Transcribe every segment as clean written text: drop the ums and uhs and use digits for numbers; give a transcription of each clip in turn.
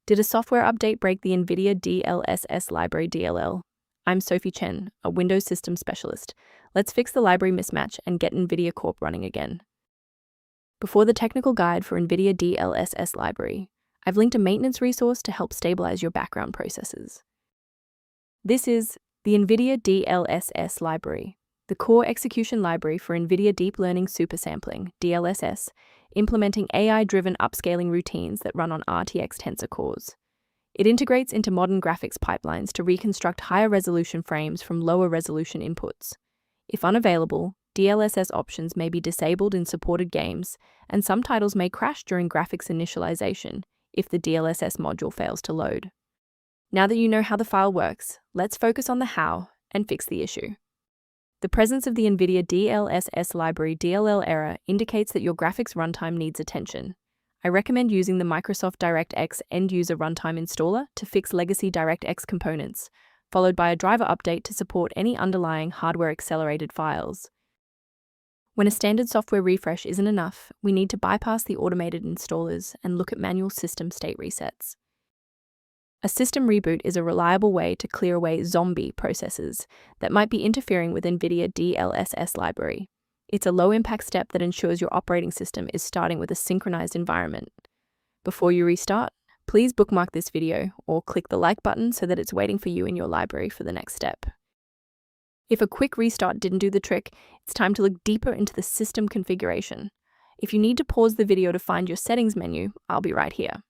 Did a software update break the NVIDIA DLSS Library DLL? I'm Sophie Chen, a Windows Systems Specialist. Let's fix the library mismatch and get NVIDIA Corp running again. Before the technical guide for NVIDIA DLSS Library, I've linked a maintenance resource to help stabilize your background processes. This is the NVIDIA DLSS Library, the core execution library for NVIDIA Deep Learning Supersampling, DLSS, implementing AI-driven upscaling routines that run on RTX Tensor cores. It integrates into modern graphics pipelines to reconstruct higher resolution frames from lower resolution inputs. If unavailable, DLSS options may be disabled in supported games, and some titles may crash during graphics initialization if the DLSS module fails to load. Now that you know how the file works, let's focus on the how and fix the issue. The presence of the NVIDIA DLSS Library DLL error indicates that your graphics runtime needs attention. I recommend using the Microsoft DirectX End-User Runtime Installer to fix legacy DirectX components, followed by a driver update to support any underlying hardware-accelerated files. When a standard software refresh isn't enough, we need to bypass the automated installers and look at manual system state resets. A system reboot is a reliable way to clear away zombie processes that might be interfering with NVIDIA DLSS library. It's a low-impact step that ensures your operating system is starting with a synchronized environment. Before you restart, please bookmark this video or click the like button so that it's waiting for you in your library for the next step. If a quick restart didn't do the trick, it's time to look deeper into the system configuration. If you need to pause the video to find your settings menu, I'll be right here.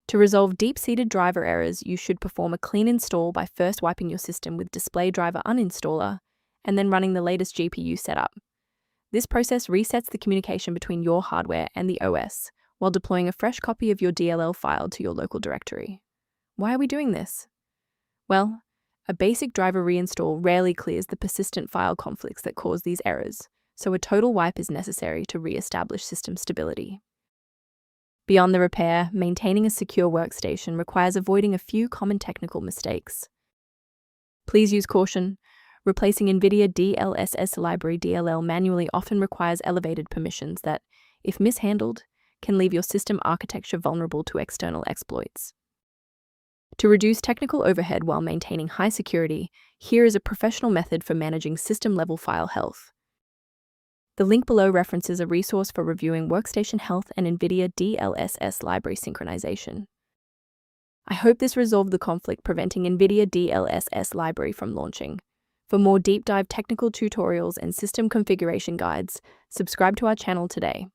To resolve deep-seated driver errors, you should perform a clean install by first wiping your system with Display Driver Uninstaller and then running the latest GPU setup. This process resets the communication between your hardware and the OS while deploying a fresh copy of your DLL file to your local directory. Why are we doing this? Well, a basic driver reinstall rarely clears the persistent file conflicts that cause these errors, so a total wipe is necessary to re-establish system stability. Beyond the repair, maintaining a secure workstation requires avoiding a few common technical mistakes. Please use caution. Replacing NVIDIA DLSS Library DLL manually often requires elevated permissions that, if mishandled, can leave your system architecture vulnerable to external exploits. To reduce technical overhead while maintaining high security, here is a professional method for managing system-level file health. The link below references a resource for reviewing workstation health and NVIDIA DLSS library synchronization. I hope this resolved the conflict preventing NVIDIA DLSS library from launching. For more deep dive technical tutorials and system configuration guides, subscribe to our channel today.